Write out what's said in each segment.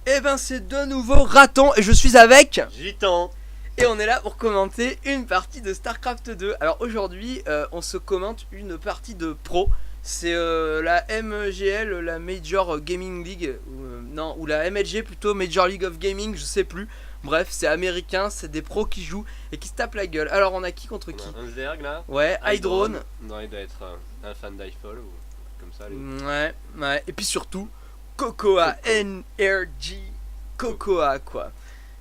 Et ben c'est de nouveau Raton et je suis avec Gitan. et on est là pour commenter une partie de StarCraft 2. Alors aujourd'hui on se commente une partie de pro. C'est la MGL, la Major Gaming League, ou la MLG plutôt, Major League of Gaming, je sais plus. Bref, c'est américain, c'est des pros qui jouent et qui se tapent la gueule. Alors on a qui contre qui? On a un Zerg là. Ouais, Hydrone. Non, il doit être un fan d'Ifall ou comme ça. Ouais. Et puis surtout, Cocoa, NRG, Cocoa quoi.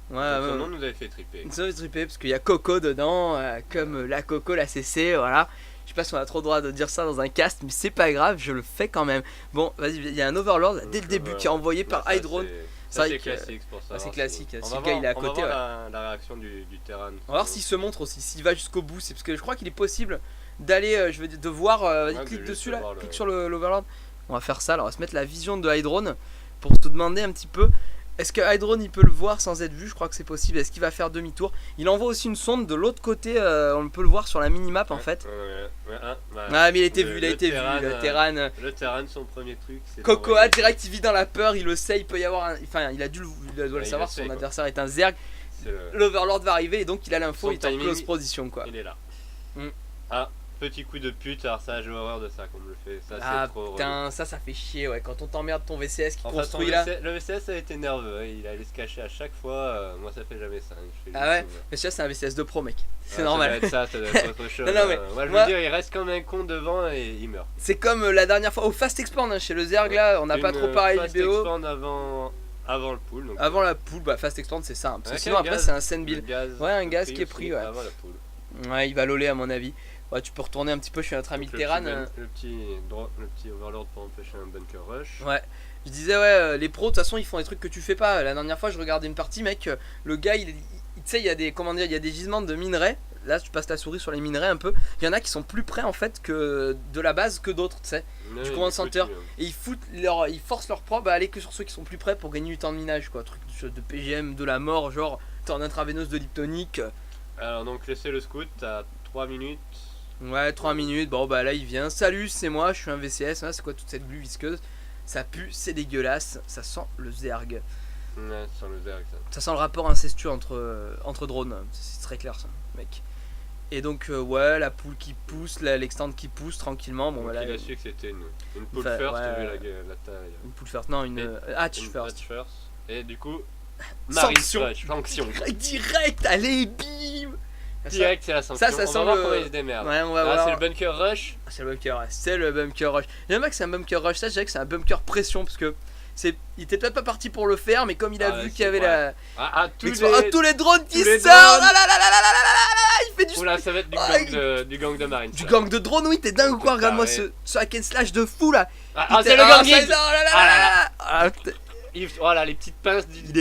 Ouais, son nom nous avait fait triper. Ça nous avait triper parce qu'il y a Coco dedans, comme la Coco, la CC, voilà. Je sais pas si on a trop le droit de dire ça dans un cast, mais c'est pas grave, je le fais quand même. Bon, vas-y, il y a un Overlord là, dès le début qui est envoyé par Hydrone. C'est classique pour ça. C'est classique, si le va gars il est à côté. On va voir la réaction du Terran. On va voir s'il se montre aussi, s'il va jusqu'au bout. C'est parce que je crois qu'il est possible d'aller, de voir. Vas-y, clique dessus là, clique sur l'Overlord. On va faire ça, alors on va se mettre la vision de Hydrone pour se demander un petit peu. Est-ce que Hydrone il peut le voir sans être vu? Je crois que c'est possible. Est-ce qu'il va faire demi-tour? Il envoie aussi une sonde de l'autre côté, on peut le voir sur la minimap en fait. Ah mais il a été vu, le Terran. Le Terran, son premier truc. Cocoa direct, il vit dans la peur, il le sait, il peut y avoir enfin il doit le savoir si son adversaire est un Zerg. L'Overlord va arriver et donc il a l'info, il est en close position quoi. Il est là. Ah, petit coup de pute, alors ça j'ai horreur de ça qu'on me le fait. Ça, ah trop putain, ça fait chier ouais, quand on t'emmerde ton VCS qui construit là. là. Le VCS a été nerveux, il allait se cacher à chaque fois, moi ça fait jamais ça. Ah ouais, mais ça c'est un VCS de pro mec, c'est normal. Ça doit être autre chose. Non, mais moi je veux dire, il reste comme un con devant et il meurt. C'est comme la dernière fois au Fast Expand hein, chez le Zerg là, on n'a pas trop parlé Fast vidéo. Expand avant le pool. Donc avant la pool, bah Fast Expand c'est ça, hein, parce que sinon après c'est un Sandbill. Ouais, un gaz qui est pris ouais. Avant la pool. Ouais, il va loler à mon avis. Ouais, tu peux retourner un petit peu chez notre ami le Terran. Le petit Overlord pour empêcher un bunker rush. Ouais, je disais ouais, les pros de toute façon ils font des trucs que tu fais pas. La dernière fois je regardais une partie mec, le gars tu sais il y a des il y a des gisements de minerais. Là tu passes ta souris sur les minerais un peu. Il y en a qui sont plus près en fait que de la base que d'autres, tu sais. Du command center et ils forcent leur propre à aller que sur ceux qui sont plus près pour gagner du temps de minage quoi. Truc de PGM, de la mort, genre t'es en intraveineuse de liptonique. Alors donc laissez le scout à 3 minutes. Ouais, 3 minutes, bon bah là il vient. Salut, c'est moi, je suis un VCS. Hein, c'est quoi toute cette glu visqueuse? Ça pue, c'est dégueulasse, ça sent le Zerg. Ouais, ça sent le Zerg ça. Ça sent le rapport incestueux entre drones, c'est très clair ça, mec. Et donc, ouais, la poule qui pousse, l'extend qui pousse tranquillement. Bon, voilà. Il a su que c'était une poule first, ouais, vu la taille. Une poule first, non, une hatch first. Et du coup, sanction. Direct, allez, bim! Direct, c'est la sanction. Ça on va voir comment il se démerde. Ouais, on va voir. C'est le bunker rush. C'est le bunker rush. J'aime bien que c'est un bunker rush. Ça, je dirais que c'est un bunker pression parce que il était peut-être pas parti pour le faire, mais comme il a vu qu'il y avait tous les drones qui sortent, il fait du. Oula, ça va être du gang de marine. Du gang de drones, oui, t'es dingue ou quoi? Regarde-moi ce hack and slash de fou là. C'est le gang. Voilà les petites pinces. Il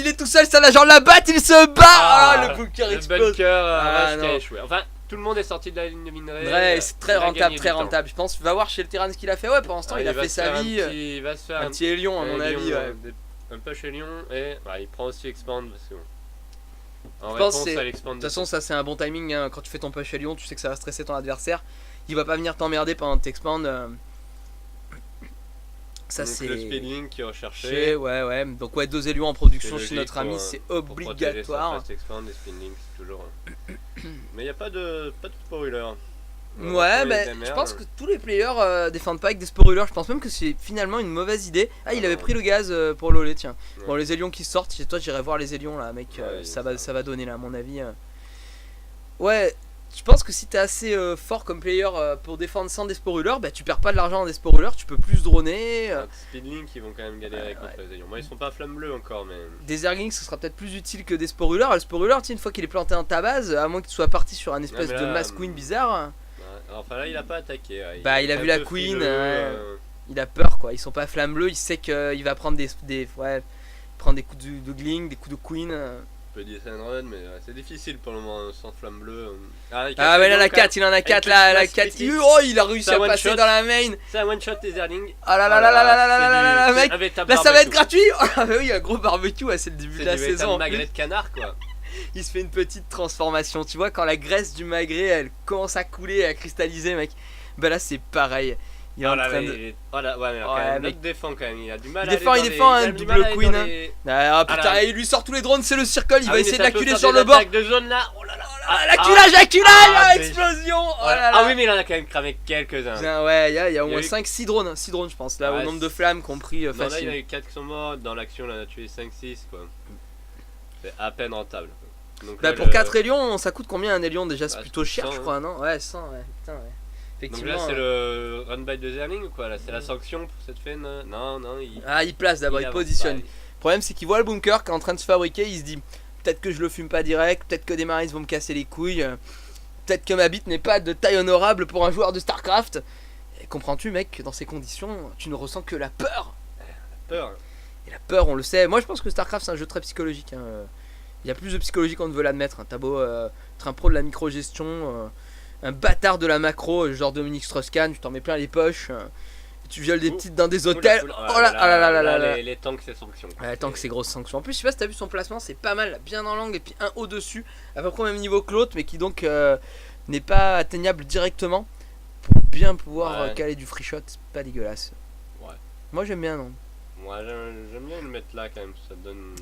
est tout seul, ça l'agent la batte, il se bat. Le bunker explose. Le bunker qui a échoué. Enfin, tout le monde est sorti de la ligne de minerai. Ouais, c'est très rentable, Je pense, va voir chez le Terran ce qu'il a fait. Ouais, pendant ce temps, il a fait sa vie. Il va se faire un petit Hélion à mon avis. Un peu chez Lyon et il prend aussi Expand parce que. En réponse à l'Expand. De toute façon, ça c'est un bon timing. Hein. Quand tu fais ton push à Lyon, tu sais que ça va stresser ton adversaire. Il va pas venir t'emmerder pendant que t'expandes. Ça donc c'est le speedlink qui est recherché. Ouais. Donc ouais, 2 Hélions en production chez notre ami, c'est obligatoire. Fast Expand et speedlink, c'est toujours. Mais il y a pas de spoiler. Ouais, mais je pense que tous les players défendent pas avec des spoilers. Je pense même que c'est finalement une mauvaise idée. Ah, il avait pris le gaz pour l'olé, tiens. Bon, les Hélions qui sortent, chez toi j'irai voir les Hélions là, mec. Ça va donner là, à mon avis. Ouais, je pense que si t'es assez fort comme player pour défendre sans des spoilers, bah tu perds pas de l'argent en des spoilers, tu peux plus droner. Speedlink, ils vont quand même galérer contre les Hélions. Moi, ils sont pas flamme bleue encore, mais. Des Zerglings, ce sera peut-être plus utile que des spoilers. Le spoiler, une fois qu'il est planté dans ta base, à moins qu'il soit parti sur un espèce de mass queen bizarre. Enfin là il a pas attaqué. Il a vu la queen, il a peur quoi. Ils sont pas flamme bleue, il sait qu'il va prendre prendre des coups de gling, des coups de queen. Je peux dire c'est un run mais c'est difficile pour le moment sans flamme bleue. Mais là la 4, il en a 4 là, la 4. Oh il a réussi à passer dans la main. C'est un one shot des Zerglings. Ah là mec. Là ça va être gratuit. Ah bah oui, un gros barbecue, c'est le début de la saison. C'est un magret de canard quoi. Il se fait une petite transformation, tu vois, quand la graisse du magret elle commence à couler, à cristalliser mec, bah là c'est pareil, Il est en train de. Ouais, mais Ouais, quand même, mec. il défend quand même. Il a du mal Il à défend, aller il dans défend, les- hein, il a du double mal à aller queen, dans hein. les- Ah putain, là. il lui sort tous les drones, c'est le circle, il Ah va oui, essayer mais ça peut d'acculer faire sur des le bord. attaques de zone là. Oh là là. Ah, l'acculage, mais- explosion. Oh Ouais. là là. Ah oui, mais il en a quand même cramé quelques-uns. Putain, ouais, il y a au Il y moins a eu- 6 drones, 6 drones je pense, là, Ouais, au nombre de flammes compris Non, là, il y en facile. a eu 4 qui sont morts. Dans l'action, là, on a tué 5-6 quoi. C'est à peine rentable. Donc, Bah là, pour le- 4 hélions, ça coûte combien un hélion déjà? C'est Bah, plutôt cher 100, je crois, non? Ouais, 100, ouais, putain, ouais. Donc Effectivement. là, c'est le run by de Zerling ou quoi là? C'est la sanction pour cette fin? Non, il. Ah, il place d'abord, il avance positionne. pas, Le problème c'est qu'il voit le bunker qui est en train de se fabriquer, il se dit peut-être que je le fume pas direct, peut-être que des marines vont me casser les couilles, peut-être que ma bite n'est pas de taille honorable pour un joueur de StarCraft. Et comprends-tu mec que dans ces conditions, tu ne ressens que la peur. Peur. Et la peur, on le sait. Moi je pense que StarCraft c'est un jeu très psychologique. Hein. Il y a plus de psychologie qu'on ne veut l'admettre. Hein. T'as beau être un pro de la micro-gestion, un bâtard de la macro, genre Dominique Strauss-Kahn, tu t'en mets plein les poches. Tu violes des petites dans des hôtels. Oula, Oh là là là là là. Les tanks, c'est sanction. Ouais, tant que c'est grosse sanction. En plus, je sais pas si t'as vu son placement, c'est pas mal, bien en langue et puis un au-dessus, à peu près au même niveau que l'autre, mais qui donc n'est pas atteignable directement pour bien pouvoir Ouais. caler du free shot. C'est pas dégueulasse. Ouais. Moi j'aime bien, non? Moi, j'aime bien le mettre là quand même. Ça donne.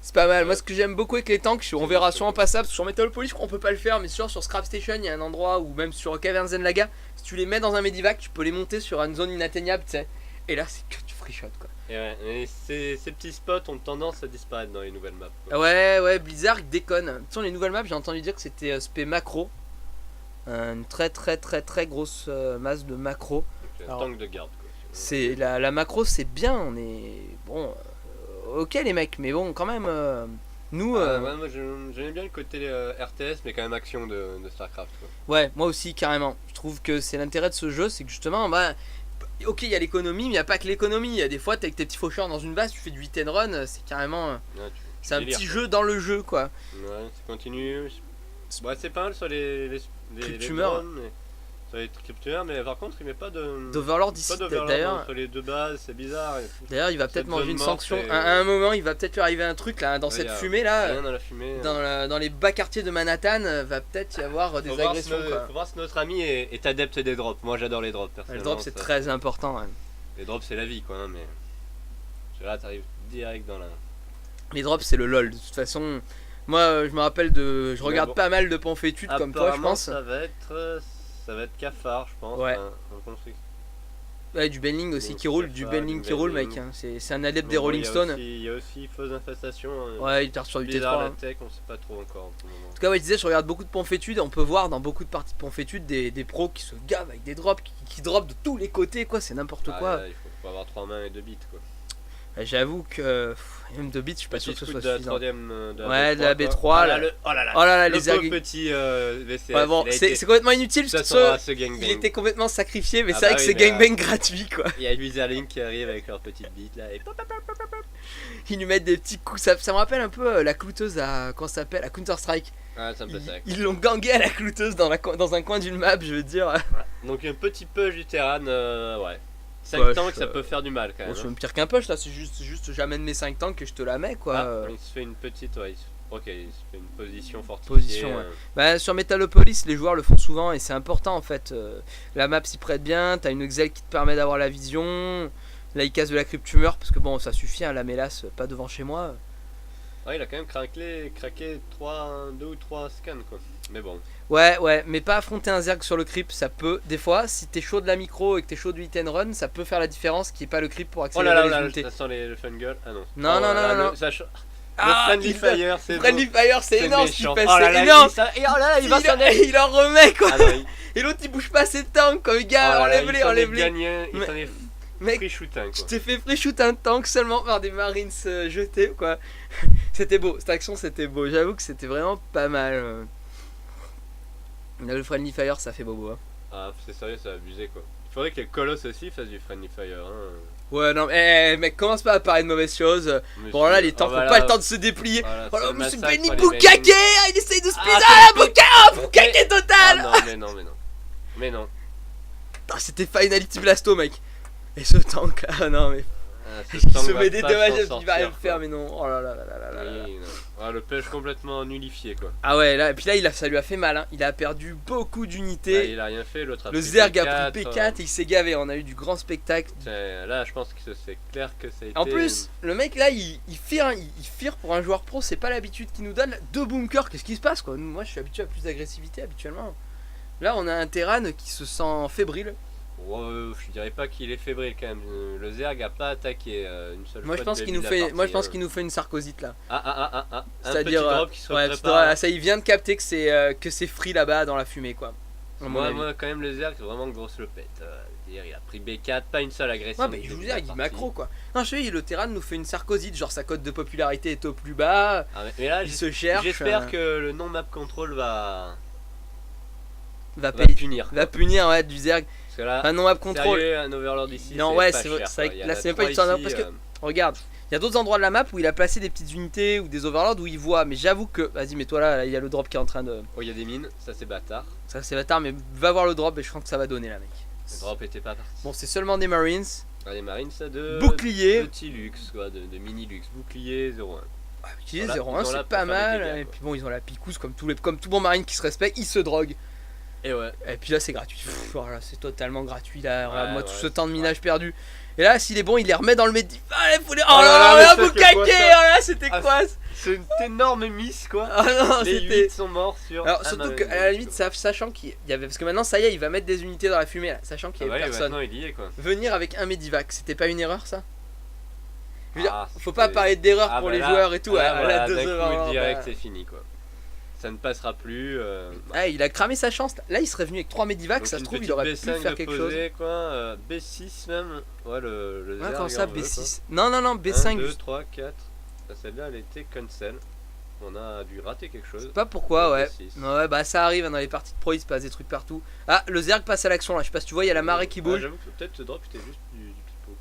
C'est pas mal. Moi, ce que j'aime beaucoup avec les tanks, on verra sur en passable, sur Metalopolis, je crois qu'on peut pas le faire, mais sur Scrap Station, il y a un endroit où même sur Caverns Laga, si tu les mets dans un medivac, tu peux les monter sur une zone inatteignable, tu sais. Et là, c'est que du free shot, quoi. Et ouais, mais ces petits spots ont tendance à disparaître dans les nouvelles maps. quoi. Ouais, Blizzard il déconne. De toute façon, les nouvelles maps, j'ai entendu dire que c'était spé macro. Une très grosse masse de macro. Donc, Alors, tank de garde quoi. C'est la macro, c'est bien. On est bon. Ok les mecs, mais bon, quand même. Nous. Ouais, moi j'aimais bien le côté RTS, mais quand même action de StarCraft. Quoi. Ouais, moi aussi carrément. Je trouve que c'est l'intérêt de ce jeu, c'est que justement, bah. Ok, il y a l'économie, mais il n'y a pas que l'économie. Il y a des fois, t'es avec tes petits faucheurs dans une base, tu fais du hit and run, c'est carrément. Ouais, C'est un délires, petit quoi. jeu dans le jeu, quoi. Ouais, ça continue. Ouais, c'est pas mal sur les Cryptumeurs. drones, mais- sur les cryptumeurs, mais par contre, il met pas de. D'Overlord d'ici, Pas d'Overlord d'ailleurs. entre les deux bases, c'est bizarre. D'ailleurs, il va Cette peut-être manger zone une morte, sanction. c'est- À un moment, il va peut-être lui arriver un truc là, dans Ouais, cette y a fumée là. Rien dans la fumée. Dans les bas quartiers de Manhattan, va peut-être y avoir des agressions. Quoi. Faut voir si notre ami est adepte des drops. Moi j'adore les drops Le personnellement. drop, c'est ça. très important. Ouais. Les drops c'est la vie quoi, hein, mais. Là t'arrives direct dans la. Les drops, c'est le lol. De toute façon, moi, je me rappelle je Mais regarde bon. pas mal de Ponfétude comme toi, je Apparemment, pense. Ça va être cafard, je pense. Ouais. En construction. Ouais, du Benling aussi Donc, qui roule, c'est du ça, Benling du qui roule, Benling. mec. Hein. C'est un adepte des Bon, Rolling il y a Stones. aussi- Il y a aussi fausse infestation. Ouais, il part sur du T3. Bizarre la hein. tech, on sait pas trop encore pour le moment. En tout cas, ouais, je disais, je regarde beaucoup de Ponfétude. On peut voir dans beaucoup de parties de Ponfétude des pros qui se gavent avec des drops, qui dropent de tous les côtés, quoi. C'est n'importe Ah, quoi. là, il faut avoir 3 mains et 2 bits quoi. J'avoue que même de bits, je suis pas sûr que ce soit de la suffisant. troisième, Ouais, de la B3, quoi. là. Oh là là, Oh là là, le les pauvre aiguilles. petit VCS. Ouais, bon, il a c'est été- complètement inutile ça parce que sera ce gangbang. il était complètement sacrifié, mais Ah c'est vrai bah que oui, c'est mais gangbang gratuit, quoi. Il y a Wizarding qui arrive avec leur petite bite là et Ils nous mettent des petits coups. Ça me rappelle un peu la clouteuse à. Comment ça s'appelle? À Counter-Strike. ah, c'est un peu ça. Ils l'ont gangé à la clouteuse dans un coin d'une map, je veux dire. Donc un petit push du Terran, ouais. 5 Push, tanks, ça peut faire du mal quand Bon, même. c'est hein. même pire qu'un push là, c'est juste j'amène mes 5 tanks et je te la mets, quoi. Ah, il se fait une petite, ouais. Ok, il se fait une position fortifiée. Position, ouais. Bah, sur Metalopolis, les joueurs le font souvent et c'est important en fait. La map s'y prête bien, t'as une Excel qui te permet d'avoir la vision. Là, il casse de la cryptumeur parce que bon, ça suffit, hein, la mélasse, pas devant chez moi. Ouais, il a quand même craqué 2 ou 3 scans quoi. Mais bon. Ouais, mais pas affronter un Zerg sur le creep, ça peut. Des fois, si t'es chaud de la micro et que t'es chaud du hit and run, ça peut faire la différence qui est pas le creep pour Oh accélérer là là, les là, unités. ça sent le fungal. Ah non. Non, Oh non, là non, là, non. Le Friendly Fire, c'est Friendly Fire, c'est énorme ce qu'il méchant. fait, Oh là c'est là, énorme. Et oh là là, il va s'en aller. il en remet, quoi. Ah non, il- Et l'autre il bouge pas ses tanks, quoi. oh Gars, là là, enlève-les, il s'en est enlève-les. gagné, il Mais- s'en est Mec, free shooting je quoi. t'ai fait free shoot un tank seulement par des marines jetés, quoi. C'était beau, cette action c'était beau. J'avoue que c'était vraiment pas mal. Là, le Friendly Fire, ça fait bobo. Hein. Ah, c'est sérieux, c'est abusé quoi. Il faudrait que les Colosses aussi fassent du Friendly Fire. Hein. Ouais, non, mec, commence pas à parler de mauvaises choses. Bon, là, les tanks ont pas le temps de se déplier. Voilà, Oh là, c'est le monsieur massacre, Benny les Boukake, Benny. il essaye de speed. Ah, Ah, c'est le Boukake total. Ah non, mais non, mais non. Mais non. Ah, c'était Finality Blasto, mec. Et ce tank là, non mais. Ce Il tank se va met des pas dommages, s'en il va rien sortir, faire, quoi. mais non. Oh là là là là là là là. Oui, non. Ah, le pêche complètement nullifié quoi. Ah ouais, là, et puis là, ça lui a fait mal. Hein. Il a perdu beaucoup Là, d'unités. il a rien fait, l'autre a Le pris Zerg a P4, pris P4 et il s'est gavé. On a eu du grand spectacle. Là, je pense que c'est clair que ça a été. En plus, le mec là, il fire, hein, il fire pour un joueur pro, c'est pas l'habitude qu'il nous donne. Deux bunkers, qu'est-ce qui se passe quoi? Moi, je suis habitué à plus d'agressivité habituellement. Là, on a un Terran qui se sent fébrile. Je dirais pas qu'il est fébrile quand même. Le Zerg a pas attaqué une seule Moi, fois. je pense depuis qu'il le nous début de la fait, moi, je pense partie, qu'il nous fait une sarcosite là. Un petit C'est-à-dire, drop qui se ouais, prépare. ça, il vient de capter que c'est free là-bas dans la fumée quoi. À mon avis. Moi, quand même, le Zerg, c'est vraiment grosse le pète. Il a pris B4, pas une seule agression. Ouais, mais je vous dis, il macro quoi. Non, je te dis, le Terran nous fait une sarcosite, genre sa cote de popularité est au plus bas, Mais là, il se cherche. j'espère que le non-map control va va payer, punir. va punir ouais, du Zerg. Parce que là, Un non-map control. sérieux, un Overlord ici. Non, c'est ouais, pas c'est vrai, cher, c'est vrai quoi. que Il y en là, a c'est même pas trois une histoire ici, parce que- Regarde, il y a d'autres endroits de la map où il a placé des petites unités ou des overlords où il voit, mais j'avoue que. Vas-y, mets-toi là, il y a le drop qui est en train de. Oh, il y a des mines, ça c'est bâtard. Ça, c'est bâtard, mais va voir le drop et je crois que ça va donner là, mec. Le drop était pas parti. Bon, c'est seulement des Marines. Les marines, ça de. Bouclier. Petit luxe, quoi, de mini luxe. Bouclier 0-1. Qui est Voilà, 0-1, ils sont là c'est pour pas faire des mal. dégâts, Et quoi. puis bon, ils ont la picouse comme tout bon marine qui se respecte, ils se droguent. Et ouais. Et puis là, c'est gratuit. Voilà, c'est totalement gratuit là. Regarde, moi, Ouais, tout ouais, ce temps de c'est minage perdu. Et là, s'il est bon, il les remet dans le médif. Allez, faut les. Oh Oh là là là, là, là, mais vous ça, c'est quoi, caquez. ça Oh là, c'était Ah, quoi C'est une énorme miss, quoi. Ah non, Les c'était. 8 sont morts sur. Alors un surtout marine, qu'à la limite, quoi. sachant qu'il y avait, parce que maintenant ça y est, il va mettre des unités dans la fumée, là, sachant qu'il y Ah avait ouais, personne. maintenant il y est, quoi. Venir avec un Medivac, c'était pas une erreur ça? Je veux dire, Ah, faut pas c'était- parler d'erreur Ah, pour bah les là- joueurs et tout. là, à voilà, la 2 d'un coup, heures, direct, bah. c'est fini, quoi. Ça ne passera plus. Ah, il a cramé sa chance. Là, il serait venu avec 3 Medivac, Donc ça se une trouve, il petite aurait pu B5 faire de quelque chose. posée, quoi. B6 même. Ouais, le Ouais, Zerg, quand ça, en veut, B6. Non, non, non, quoi. 1, B5. 2, juste. 3, 4. Celle-là, elle était cancel. On a dû rater quelque chose. Je sais pas pourquoi, ouais. B6. Ouais, bah ça arrive hein, dans les parties de pro, il se passe des trucs partout. Ah, le Zerg passe à l'action là, je sais pas si tu vois, il y a la marée qui bouge. J'avoue que peut-être ce drop était juste du pipeau,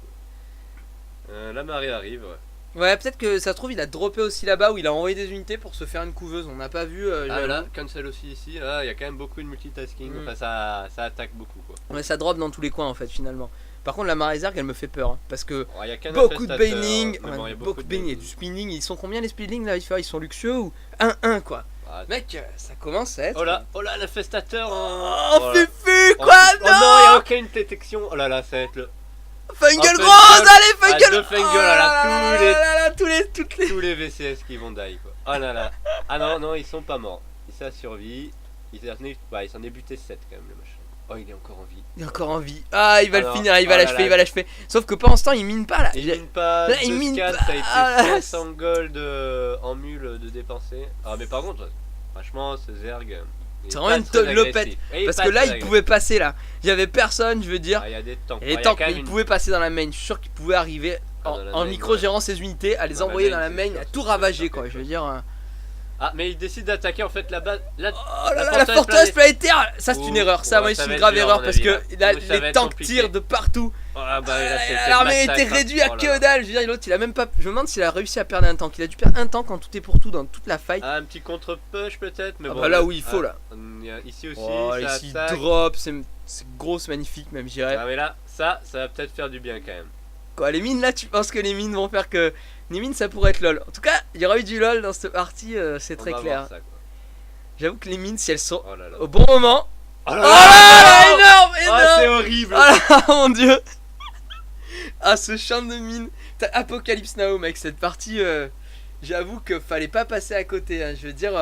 quoi. La marée arrive, ouais. Ouais, peut-être que ça se trouve, il a droppé aussi là-bas où il a envoyé des unités pour se faire une couveuse. On n'a pas vu. Ah j'avoue. là, cancel aussi ici. Ah, il y a quand même beaucoup de multitasking. Mm. Enfin, ça attaque beaucoup, quoi. Ouais, ça drop dans tous les coins en fait, finalement. Par contre, la marée Zerg, elle me fait peur. Hein, parce que Il y a qu'un beaucoup de infestateur, baining, mais bon, il y a beaucoup de baining et du spinning. Ils sont combien les speedlings là? Ils sont luxueux ou 1-1 quoi? Ah, Mec, ça commence à être. oh là, l'infestateur. Oh, Voilà. fufu, Oh, quoi? oh non, il n'y a aucune détection. Oh là là, ça va être le. Fungal Fungal. grosse, allez, Ah, Fungal! deux Fungal, Oh là là, là tous les- là là, toutes les. Tous les VCS qui vont die, quoi. Oh là là. Ah non, non, ils sont pas morts. Ça survit. Il s'en est buté 7 quand même, le machin. Oh, il est encore en vie. Il est encore en vie. Ah, il va le Alors, finir, il va oh là l'achever, là. il va l'achever. Sauf que pendant ce temps, il mine pas là. Il mine pas. Là, il mine 2-4, pas. ça a été Ah là là. 500 gold en mule de dépenser. Ah, mais par contre, franchement, ce Zerg. il est C'est pas vraiment une très lopette. agressif. Et il est Parce pas que là, très il agressif. pouvait passer là. Il y avait personne, je veux dire. Ah, il y a des tanks. Et Ah, les il y a tanks, quand mais même il une- pouvait passer dans la main. Je suis sûr qu'il pouvait arriver Ah, dans la en main, micro-gérant ses unités, à les Dans la envoyer main, dans la c'est main, sûr, à c'est tout sûr, ravager c'est quoi. sûr. Je veux dire. Ah, mais il décide d'attaquer en fait là-bas. Là, Oh là là, la forteresse planétaire! Ça, c'est une erreur. Ça, Ouais, moi, ça c'est va une être grave dur, à erreur mon parce avis, que là. là, Donc, ça va les être tanks compliqué. tirent de partout. Ah, bah, là, c'était L'armée le était massacre. réduite à Oh là que là. dalle. Je veux dire, l'autre, il a même pas. Je me demande s'il a réussi à perdre un tank. Il a dû perdre un tank en tout et pour tout dans toute la fight. Ah, un petit contre-push peut-être, mais Ah bon. bah là où il faut, là. Ici aussi, Oh, ça ici, attaque. drop, c'est gros, c'est magnifique, même, je dirais. Ah, mais là, ça va peut-être faire du bien quand même. Quoi, les mines là, tu penses que les mines vont faire que. Les mines, ça pourrait être lol. En tout cas, il y aura eu du lol dans cette partie, c'est On très va clair. voir ça, quoi. J'avoue que les mines, si elles sont Oh là là. au bon moment. Oh Oh là là, énorme, Ah, c'est énorme! horrible. Ah mon dieu! Ah, ce champ de mine! T'as Apocalypse Now, mec, cette partie. J'avoue que fallait pas passer à côté. Hein, je veux dire.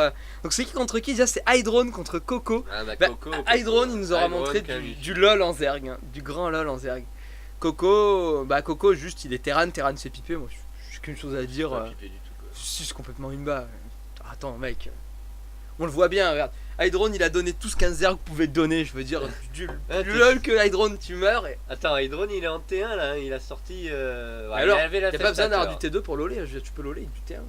Donc, c'est qui contre qui déjà? C'est Hydrone contre Coco. Ah, bah, Bah, Coco, Hydrone, il nous aura Hydrone, montré quand même, du lol en Zerg, hein, du grand lol en Zerg. Coco, Coco, juste il est Terran s'est pipé. Moi, j'ai qu'une chose à dire. pas pipé du tout, quoi. Si, c'est complètement une bas. Attends, mec. On le voit bien, regarde. Hydrone, il a donné tout ce qu'un Zerg pouvait donner. Je veux dire, du Ah, lol que Hydrone, tu meurs. Et... Attends, Hydrone il est en T1 là, il a sorti. Alors, il avait la T'as pas besoin d'avoir du festateur. T2 pour loler, tu peux loler du T1.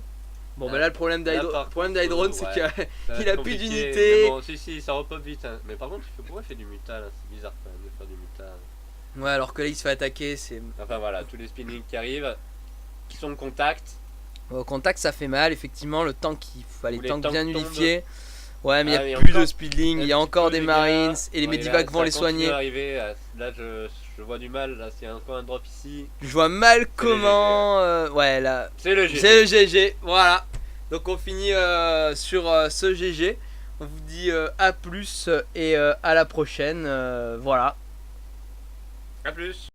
Bon, Ah, bah là, le problème là, par d'Hydrone, contre, c'est ouais. qu'il Ça va il être a plus compliqué, d'unités. mais bon, si, ça repop vite. Hein. Mais par contre, pourquoi il fait du muta là? C'est bizarre quand même de faire du muta. Ouais, alors que là, il se fait attaquer, c'est. Enfin voilà, tous les spinnings qui arrivent, qui sont en contact. Au contact, ça fait mal, effectivement. Le tank, il faut les Ou les tanks tanks bien tombent. unifiés. Ouais, mais Ah, il y mais a plus encore de speedling, il y a un encore petit des peu de dégâts. marines et les Ouais, Medivacs là, vont ça les continue soigner. à arriver. Là, je Je vois du mal là, s'il y a encore un drop ici. Je vois mal le comment. Ouais, là. C'est le GG. C'est le GG, voilà. Donc on finit sur ce GG. On vous dit à plus et à la prochaine. Voilà. A plus.